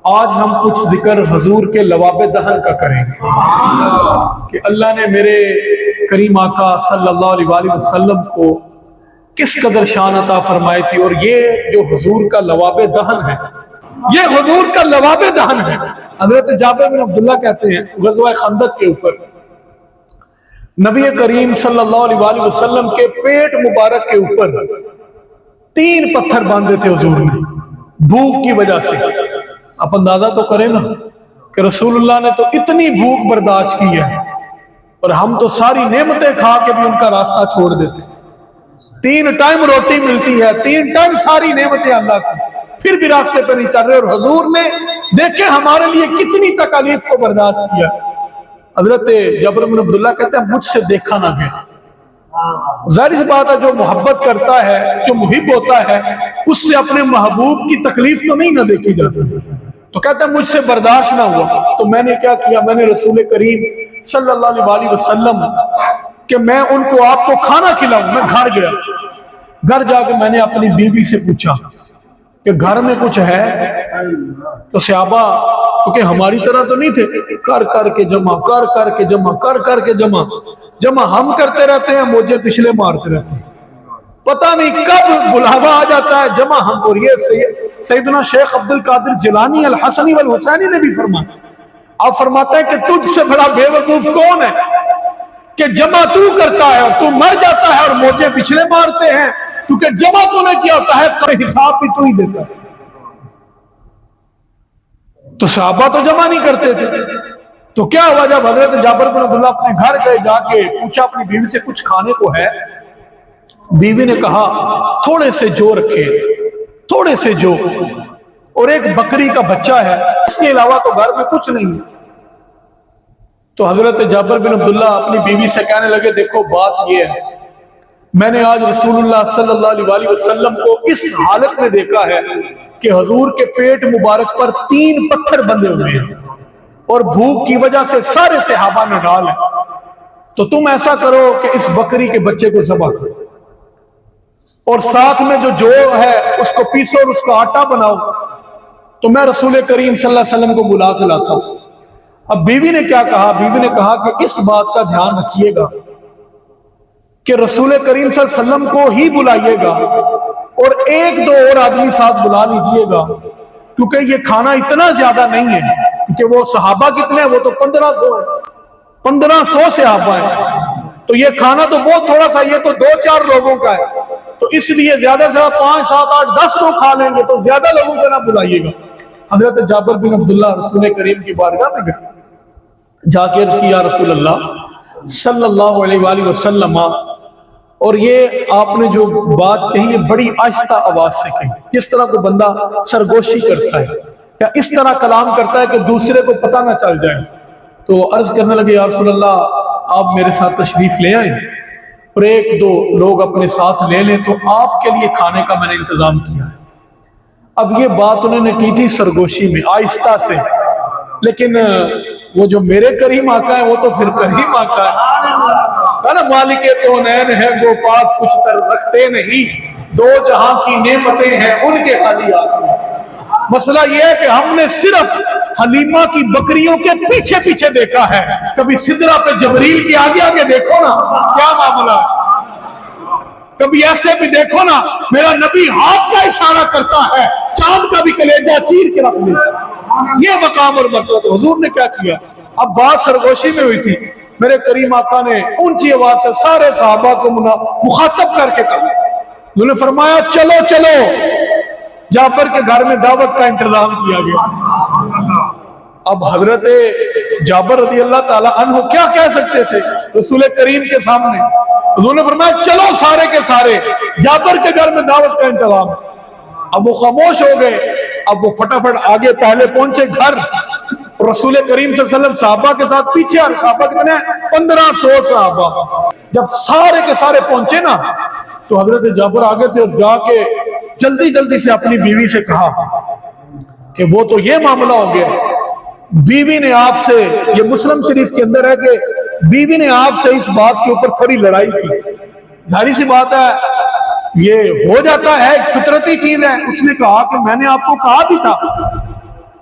آج ہم کچھ ذکر حضور کے لواب دہن کا کریں گے کہ اللہ نے میرے کریم آقا صلی اللہ علیہ وآلہ وسلم کو کس قدر شان عطا فرمائی تھی، اور یہ جو حضور کا لواب دہن ہے، یہ حضور کا لواب دہن ہے۔ حضرت جابر بن عبداللہ کہتے ہیں غزوہ خندق کے اوپر نبی کریم صلی اللہ علیہ وآلہ وسلم کے پیٹ مبارک کے اوپر 3 پتھر باندھے تھے حضور نے بھوک کی وجہ سے۔ آپ اندازہ تو کریں نا کہ رسول اللہ نے تو اتنی بھوک برداشت کی ہے، اور ہم تو ساری نعمتیں کھا کے بھی ان کا راستہ چھوڑ دیتے۔ 3 ٹائم روٹی ملتی ہے، 3 ٹائم ساری نعمتیں اللہ کی، پھر بھی راستے پہ نہیں چل رہے، اور حضور نے دیکھیں ہمارے لیے کتنی تکالیف کو برداشت کیا۔ حضرت جابر بن عبداللہ کہتے ہیں مجھ سے دیکھا نہ گیا۔ ظاہر سی بات ہے، جو محبت کرتا ہے، جو محب ہوتا ہے، اس سے اپنے محبوب کی تکلیف تو نہیں نہ دیکھی جاتی، تو کہتا ہے مجھ سے برداشت نہ ہوا، تو میں نے کیا کیا، میں نے رسول کریم صلی اللہ علیہ وآلہ وسلم کہ میں ان کو آپ کو کھانا کھلاؤں، میں گھر گیا، گھر جا کے میں نے اپنی بیوی سے پوچھا کہ گھر میں کچھ ہے، تو صحابہ کیونکہ ہماری طرح تو نہیں تھے، کر کر کے جمع، کر کر کے جمع، کر کر کے جمع ہم کرتے رہتے ہیں، موجے پچھلے مارتے رہتے ہیں، پتہ نہیں کب بلاوا آ جاتا ہے، جمع ہم۔ اور یہ سیدنا شیخ عبد القادر جیلانی الحسنی والحسینی نے بھی فرمایا، آپ فرماتے ہیں کہ تجھ سے بڑا بے وقوف کون ہے کہ جمع تو کرتا ہے اور تو مر جاتا ہے اور موجے پچھلے مارتے ہیں، کیونکہ جمع تو نے کیا ہوتا ہے، پر حساب بھی تو ہی دیتا ہے۔ تو صحابہ تو جمع نہیں کرتے تھے، تو کیا ہوا جب حضرت جابر بن عبداللہ اپنے گھر گئے، جا کے پوچھا اپنی بیوی سے کچھ کھانے کو ہے، بیوی نے کہا تھوڑے سے جو رکھے، تھوڑے سے جو، اور ایک بکری کا بچہ ہے، اس کے علاوہ تو گھر میں کچھ نہیں۔ تو حضرت جابر بن عبداللہ اپنی بیوی سے کہنے لگے دیکھو بات یہ ہے، میں نے آج رسول اللہ صلی اللہ علیہ وآلہ وسلم کو اس حالت میں دیکھا ہے کہ حضور کے پیٹ مبارک پر 3 پتھر بندھے ہوئے ہیں، اور بھوک کی وجہ سے سارے صحابہ نے ڈال ہے، تو تم ایسا کرو کہ اس بکری کے بچے کو ذبح کرو، اور ساتھ میں جو ہے اس کو پیسو اور اس کا آٹا بناؤ، تو میں رسول کریم صلی اللہ علیہ وسلم کو بلا کے لاتا ہوں۔ اب بیوی نے کیا کہا، بیوی نے کہا کہ اس بات کا دھیان رکھیے گا کہ رسول کریم صلی اللہ علیہ وسلم کو ہی بلائیے گا، اور 1-2 اور آدمی ساتھ بلا لیجئے گا، کیونکہ یہ کھانا اتنا زیادہ نہیں ہے، کیونکہ وہ صحابہ کتنے ہیں، وہ تو 1500 ہیں، 1500 صحابہ ہیں، تو یہ کھانا تو بہت تھوڑا سا، یہ تو 2-4 لوگوں کا ہے، تو اس لیے زیادہ سے زیادہ 5, 7, 8, 10 لوگ کھا لیں گے، تو زیادہ لوگوں کو نہ بلائیے گا۔ حضرت جابر بن عبداللہ رسول کریم کی بارگاہ میں گئے، جا کے عرض کیا رسول اللہ صلی اللہ علیہ وآلہ وسلم، اور یہ آپ نے جو بات کہی ہے بڑی آہستہ آواز سے کہی، اس طرح کو بندہ سرگوشی کرتا ہے یا اس طرح کلام کرتا ہے کہ دوسرے کو پتہ نہ چل جائے، تو عرض کرنے لگے یا رسول اللہ آپ میرے ساتھ تشریف لے آئیں اور 1-2 لوگ اپنے ساتھ لے لیں، تو آپ کے لیے کھانے کا میں نے انتظام کیا ہے۔ اب یہ بات انہوں نے کی تھی سرگوشی میں آہستہ سے، لیکن وہ جو میرے کریم آقا ہے وہ تو پھر کریم آقا ہے نا، مالک کونین ہے وہ پاس کچھ تر رکھتے نہیں، 2 جہاں کی نعمتیں ہیں ان کے خالی آتے ہیں۔ مسئلہ یہ ہے کہ ہم نے صرف حلیمہ کی بکریوں کے پیچھے پیچھے دیکھا ہے، کبھی سدرہ پہ جبریل کی آگے آگے دیکھو نا کیا معاملہ ہے، کبھی ایسے بھی دیکھو نا میرا نبی ہاتھ کا اشارہ کرتا ہے، چاند کا بھی کلیجہ چیر کے رکھ دیتا ہے، یہ مقام اور مرتبہ۔ تو حضور نے کیا کیا، اب بات سرگوشی میں ہوئی تھی، میرے کریم آقا نے اونچی آواز سے سارے صحابہ کو مخاطب کر کے کہا، انہوں نے فرمایا چلو چلو، جابر کے گھر میں دعوت کا انتظام کیا گیا۔ اب حضرت جابر رضی اللہ تعالیٰ عنہ کیا کہہ سکتے تھے رسول کریم کے سامنے، حضور نے فرمایا چلو سارے کے سارے، جابر کے گھر میں دعوت کا انتظام۔ اب وہ خاموش ہو گئے، اب وہ فٹافٹ آگے پہلے پہنچے گھر، رسول کریم صلی اللہ علیہ وسلم صحابہ کے ساتھ پیچھے، اور صحابہ کتنے ہیں 1500 صحابہ۔ جب سارے کے سارے پہنچے نا تو حضرت جابر آگے تھے، اور جا کے جلدی جلدی سے اپنی بیوی سے کہا کہ وہ تو یہ معاملہ ہو گیا، بیوی نے آپ سے، یہ مسلم شریف کے اندر ہے کہ بیوی نے آپ سے اس بات کے اوپر تھوڑی لڑائی کی، ظاہری سی بات ہے یہ ہو جاتا ہے، ایک فطرتی چیز ہے۔ اس نے کہا کہ میں نے آپ کو کہا بھی تھا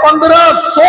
1500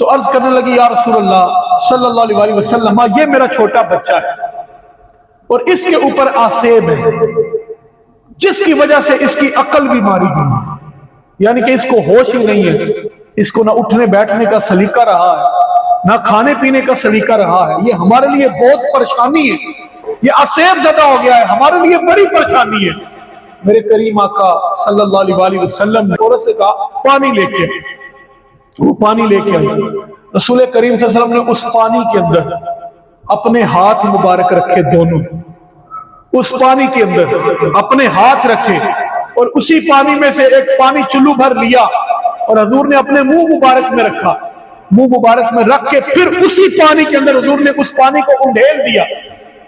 تو عرض کرنے لگی یا رسول اللہ صلی اللہ علیہ وسلم یہ میرا چھوٹا بچہ ہے اور اس کے اوپر آسیب ہے جس کی وجہ سے اس کی عقل بھی ماری گئی، یعنی کہ اس کو ہوش ہی نہیں ہے، اس کو نہ اٹھنے بیٹھنے کا سلیقہ رہا ہے نہ کھانے پینے کا سلیقہ رہا ہے، یہ ہمارے لیے بہت پریشانی ہے، یہ آسیب زدہ ہو گیا ہے، ہمارے لیے بڑی پریشانی ہے۔ میرے کریم آقا صلی اللہ علیہ وسلم نے عورت سے کہا پانی لے کے، وہ پانی لے کے آئی۔ رسول کریم صلی اللہ علیہ وسلم نے اس پانی کے اندر اپنے ہاتھ مبارک رکھے، دونوں اس پانی کے اندر اپنے ہاتھ رکھے اور اسی پانی میں سے ایک پانی چلو بھر لیا اور حضور نے اپنے منہ مبارک میں رکھا، منہ مبارک میں رکھ کے پھر اسی پانی کے اندر حضور نے اس پانی کو انڈیل دیا۔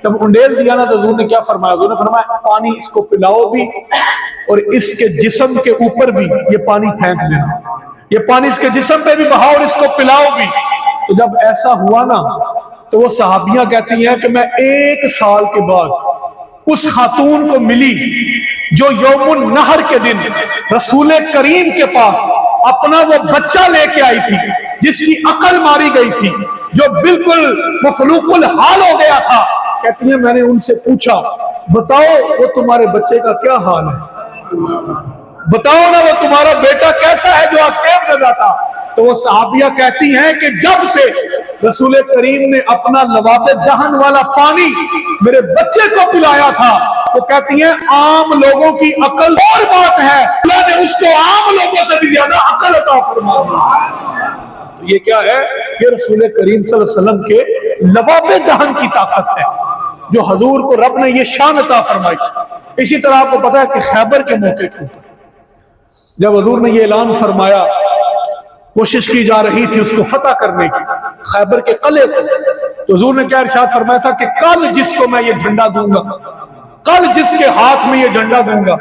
جب انڈیل دیا نا تو حضور نے کیا فرمایا؟ حضور نے فرمایا پانی اس کو پلاؤ بھی اور اس کے جسم کے اوپر بھی یہ پانی پھینک دینا، یہ پانی اس کے جسم پہ بھی بہاؤ اور اس کو پلاؤ بھی۔ تو جب ایسا ہوا نا تو وہ صحابیاں کہتی ہیں کہ میں 1 سال کے بعد اس خاتون کو ملی جو یوم النہر کے دن رسول کریم کے پاس اپنا وہ بچہ لے کے آئی تھی جس کی عقل ماری گئی تھی، جو بالکل مفلوق الحال ہو گیا تھا۔ کہتی ہیں میں نے ان سے پوچھا بتاؤ وہ تمہارے بچے کا کیا حال ہے، بتاؤ نا وہ تمہارا بیٹا کیسا ہے جو آسیب زدہ تھا؟ تو وہ صحابیہ کہتی ہیں کہ جب سے رسول کریم نے اپنا لباب دہن والا پانی میرے بچے کو پلایا تھا، وہ کہتی ہیں عام لوگوں کی عقل اور بات ہے، اللہ نے اس کو عام لوگوں سے بھی زیادہ عقل عطا فرما دی۔ تو یہ کیا ہے؟ یہ رسول کریم صلی اللہ علیہ وسلم کے لباب دہن کی طاقت ہے جو حضور کو رب نے یہ شان عطا فرمائی۔ اسی طرح آپ کو پتا ہے کہ خیبر کے موقع کے اوپر جب حضور نے یہ اعلان فرمایا، کوشش کی جا رہی تھی اس کو فتح کرنے کی، خیبر کے قلعے کو، تو حضور نے کیا ارشاد فرمایا تھا کہ کل جس کو میں یہ جھنڈا دوں گا، کل جس کے ہاتھ میں یہ جھنڈا دوں گا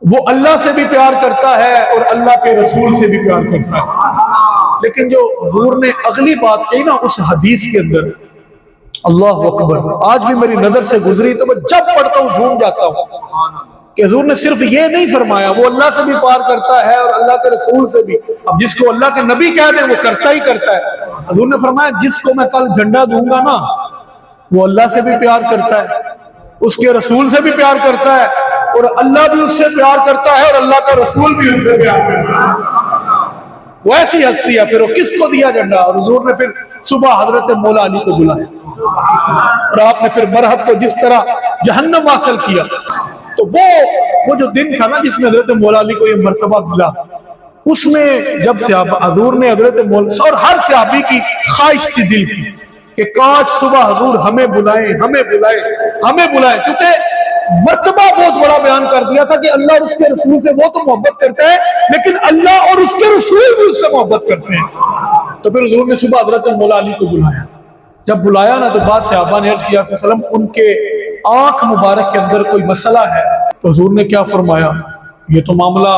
وہ اللہ سے بھی پیار کرتا ہے اور اللہ کے رسول سے بھی پیار کرتا ہے۔ لیکن جو حضور نے اگلی بات کہی نا اس حدیث کے اندر، اللہ اکبر، آج بھی میری نظر سے گزری تو میں جب پڑھتا ہوں جھوم جاتا ہوں کہ حضور نے صرف یہ نہیں فرمایا وہ اللہ سے بھی پیار کرتا ہے اور اللہ کے رسول سے بھی، اب جس کو اللہ کے نبی کہہ دیں وہ کرتا ہی کرتا ہے۔ حضور نے فرمایا جس کو میں کل جھنڈا دوں گا نا وہ اللہ سے بھی پیار کرتا ہے، اس کے رسول سے بھی پیار کرتا ہے اور اللہ بھی اس سے پیار کرتا ہے اور اللہ کا رسول بھی اس سے پیار کرتا ہے۔ وہ ایسی ہستی ہے، پھر وہ کس کو دیا جھنڈا؟ اور حضور نے پھر صبح حضرت مولا علی کو بلایا اور آپ نے پھر مرحب کو جس طرح جہنم حاصل کیا۔ تو وہ جو دن تھا نا جس میں حضرت مولا علی کو یہ مرتبہ ملا، اس میں جب حضور نے حضرت مولا اور ہر صحابی کی خواہش تھی دل کی کہ کاش صبح حضور ہمیں بلائیں ہمیں بلائیں ہمیں بلائیں، کیونکہ مرتبہ بہت بڑا بیان کر دیا تھا کہ اللہ اور اس کے رسول سے وہ تو محبت کرتے ہیں لیکن اللہ اور اس کے رسول بھی اس سے محبت کرتے ہیں۔ تو پھر حضور نے صبح حضرت مولا علی کو بلایا، جب بلایا نا تو بعد صحابہ نے عرض کیا صلی اللہ علیہ وسلم ان کے آنکھ مبارک کے اندر کوئی مسئلہ ہے، تو حضور نے کیا فرمایا؟ یہ تو معاملہ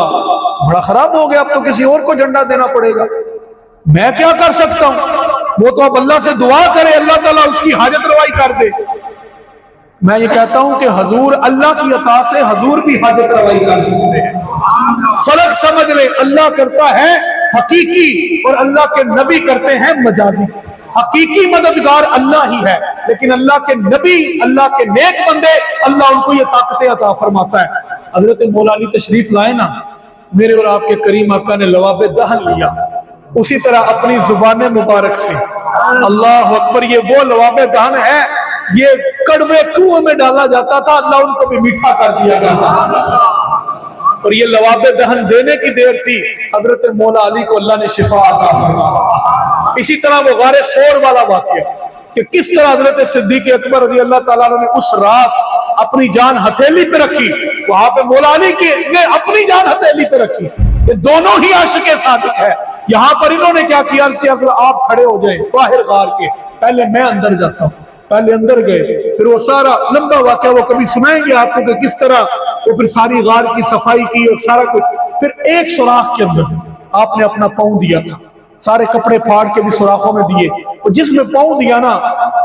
بڑا خراب ہو گیا، اب تو کسی اور کو جھنڈا دینا پڑے گا، میں کیا کر سکتا ہوں؟ وہ تو اب اللہ سے دعا کرے اللہ تعالیٰ اس کی حاجت روائی کر دے۔ میں یہ کہتا ہوں کہ حضور اللہ کی عطا سے حضور بھی حاجت روائی کر سکتے ہیں۔ فرق سمجھ لے، اللہ کرتا ہے حقیقی اور اللہ کے نبی کرتے ہیں مجازی۔ حقیقی مددگار اللہ ہی ہے لیکن اللہ کے نبی، اللہ کے نیک بندے، اللہ ان کو یہ طاقتیں عطا فرماتا ہے۔ حضرت مولا علی تشریف لائے نا، میرے اور آپ کے کریم آقا نے لواب دہن لیا، اسی طرح اپنی زبان مبارک سے اللہ اکبر، یہ وہ لواب دہن ہے یہ کڑوے کنویں میں ڈالا جاتا تھا، اللہ ان کو بھی میٹھا کر دیا کرتا تھا، اور یہ لواب دہن دینے کی دیر تھی، حضرت مولا علی کو اللہ نے شفا عطا فرمایا۔ اسی طرح وہ غار ثور والا واقعہ کہ کس طرح حضرت صدیق اکبر رضی اللہ تعالیٰ عنہ نے اس رات اپنی جان ہتھیلی پہ رکھی، وہاں پہ مولا علی کی نے اپنی جان ہتھیلی پہ رکھی، یہ دونوں ہی عاشق صادق ہے۔ یہاں پر انہوں نے کیا کیا؟ آپ کھڑے ہو جائیں باہر غار کے، پہلے میں اندر جاتا ہوں، پہلے اندر گئے، پھر وہ سارا لمبا واقعہ وہ کبھی سنائیں گے آپ کو کہ کس طرح وہ پھر ساری غار کی صفائی کی اور سارا کچھ، پھر ایک سوراخ کے اندر آپ نے اپنا پاؤں دیا تھا، سارے کپڑے پھاڑ کے بھی سوراخوں میں دیے، اور جس میں پاؤں دیا نا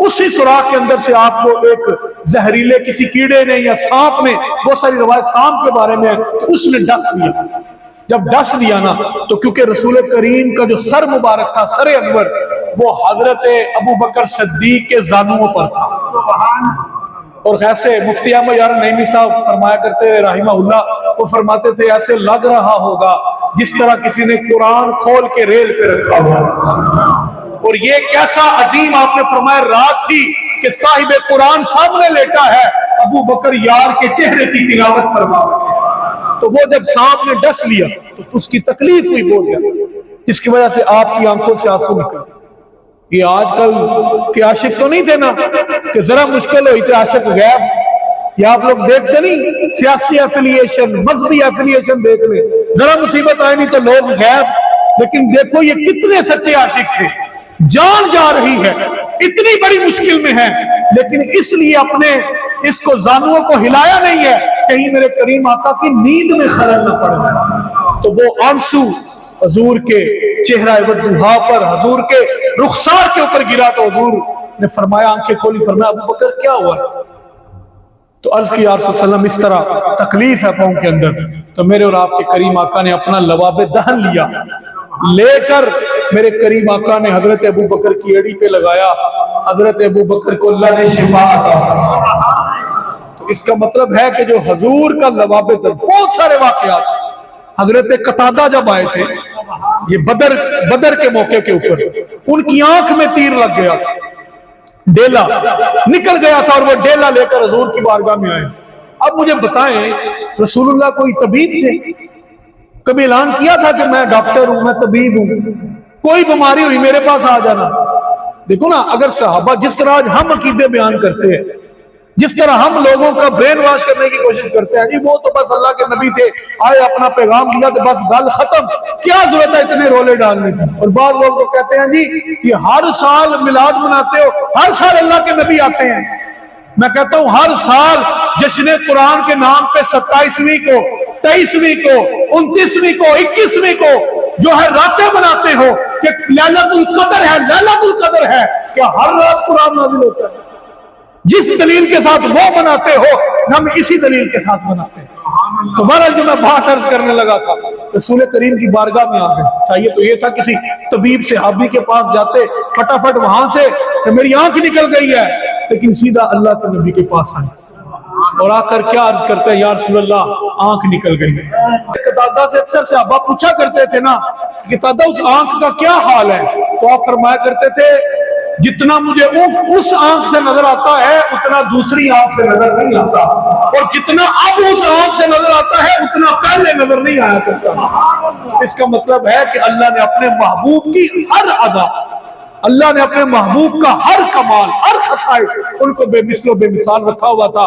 اسی سوراخ کے اندر سے آپ کو ایک زہریلے کسی کیڑے نے یا سانپ نے، بہت ساری روایت سانپ کے بارے میں ہے، تو اس نے ڈس لیا، جب ڈس لیا نا تو کیونکہ رسول کریم کا جو سر مبارک تھا، سر انور، وہ حضرت ابو بکر صدیق کے زانوؤں پر تھا. اور ایسے مفتی احمد یار نعیمی صاحب فرمایا کرتے رہے رحمہ اللہ، وہ فرماتے تھے ایسے لگ رہا ہوگا جس طرح کسی نے قرآن کھول کے ریل پہ رکھا ہوا. اور یہ کیسا عظیم آپ نے فرمایا رات تھی کہ صاحب قرآن سامنے لیٹا ہے، ابو بکر یار کے چہرے کی تلاوت فرما رہے ہیں. تو وہ جب سانپ نے ڈس لیا تو اس کی تکلیف ہوئی بہت زیادہ، جس کی وجہ سے آپ کی آنکھوں سے آنسو نکل. یہ آج کل کے عاشق تو نہیں تھے نا کہ ذرا مشکل ہوئی تھے عاشق غیب، یا آپ لوگ دیکھتے نہیں سیاسی ایفیلیشن، مذہبی ایفیلیشن دیکھ لیں، ذرا مصیبت آئے نہیں تو لوگ غیب. لیکن دیکھو یہ کتنے سچے عاشق تھے، جان جا رہی ہے، اتنی بڑی مشکل میں ہے، لیکن اس لیے اپنے اس کو زانوؤں کو ہلایا نہیں ہے کہیں میرے کریم آقا کی نیند میں خلل نہ پڑ جائے. تو وہ آنسو حضور کے چہرہ والضحیٰ پر، حضور کے رخسار کے اوپر گرا تو حضور نے فرمایا، آنکھیں کھولی، فرمایا ابو بکر کیا ہوا ہے؟ تو عرض کی یا رسول اللہ علیہ وسلم اس طرح تکلیف ہے پاؤں کے اندر. تو میرے اور آپ کے کریم آقا نے اپنا لباب دہن لیا، لے کر میرے کریم آقا نے حضرت ابو بکر کی ایڑی پہ لگایا. حضرت ابو بکر کو اللہ نے شفا عطا فرمائی. تو اس کا مطلب ہے کہ جو حضور کا لباب دہن، بہت سارے واقعات. حضرت قتادہ جب آئے تھے یہ بدر کے موقع کے اوپر، ان کی آنکھ میں تیر لگ گیا تھا، ڈیلا نکل گیا تھا، اور وہ ڈیلا لے کر حضور کی بارگاہ میں آئے. اب مجھے بتائیں رسول اللہ کوئی طبیب تھے؟ کبھی اعلان کیا تھا کہ میں ڈاکٹر ہوں، میں طبیب ہوں، کوئی بیماری ہوئی میرے پاس آ جانا؟ دیکھو نا، اگر صحابہ جس طرح آج ہم عقیدے بیان کرتے ہیں، جس طرح ہم لوگوں کا برین واش کرنے کی کوشش کرتے ہیں، جی وہ تو بس اللہ کے نبی تھے، آئے اپنا پیغام دیا تو بس گل ختم، کیا ضرورت ہے اتنے رولے ڈالنے کی. اور بعض لوگ تو کہتے ہیں جی یہ ہر سال میلاد مناتے ہو، ہر سال اللہ کے نبی آتے ہیں. میں کہتا ہوں ہر سال جشن قرآن کے نام پہ 27ویں کو، 23ویں کو، 29ویں کو، 21ویں کو جو ہے راتیں مناتے ہو کہ لیلۃ القدر ہے، لیلۃ القدر ہے، کیا ہر رات قرآن نازل ہوتا ہے؟ جس دلیل کے ساتھ وہ مناتے ہو ہم اسی دلیل کے ساتھ مناتے ہیں. تو بہرحال جو میں بات عرض کرنے لگا تھا، رسول کریم کی بارگاہ میں آ گئے. چاہیے تو یہ تھا کسی طبیب صحابی کے پاس جاتے، فٹافٹ وہاں سے کہ میری آنکھ نکل گئی ہے، لیکن سیدھا اللہ کے نبی کے پاس آئے اور آ کر کیا عرض کرتے ہیں، یا رسول اللہ آنکھ نکل گئی ہے. قتادہ سے اکثر صحابہ پوچھا کرتے تھے نا کہ قتادہ اس آنکھ کا کیا حال ہے؟ تو آپ فرمایا کرتے تھے جتنا مجھے اس آنکھ سے نظر آتا ہے اتنا دوسری آنکھ سے نظر نہیں آتا، اور جتنا اب اس آنکھ سے نظر آتا ہے اتنا پہلے نظر نہیں آیا کرتا. اس کا مطلب ہے کہ اللہ نے اپنے محبوب کی ہر ادا، اللہ نے اپنے محبوب کا ہر کمال، ہر خصائص ان کو بے مثل و بے مثال رکھا ہوا تھا.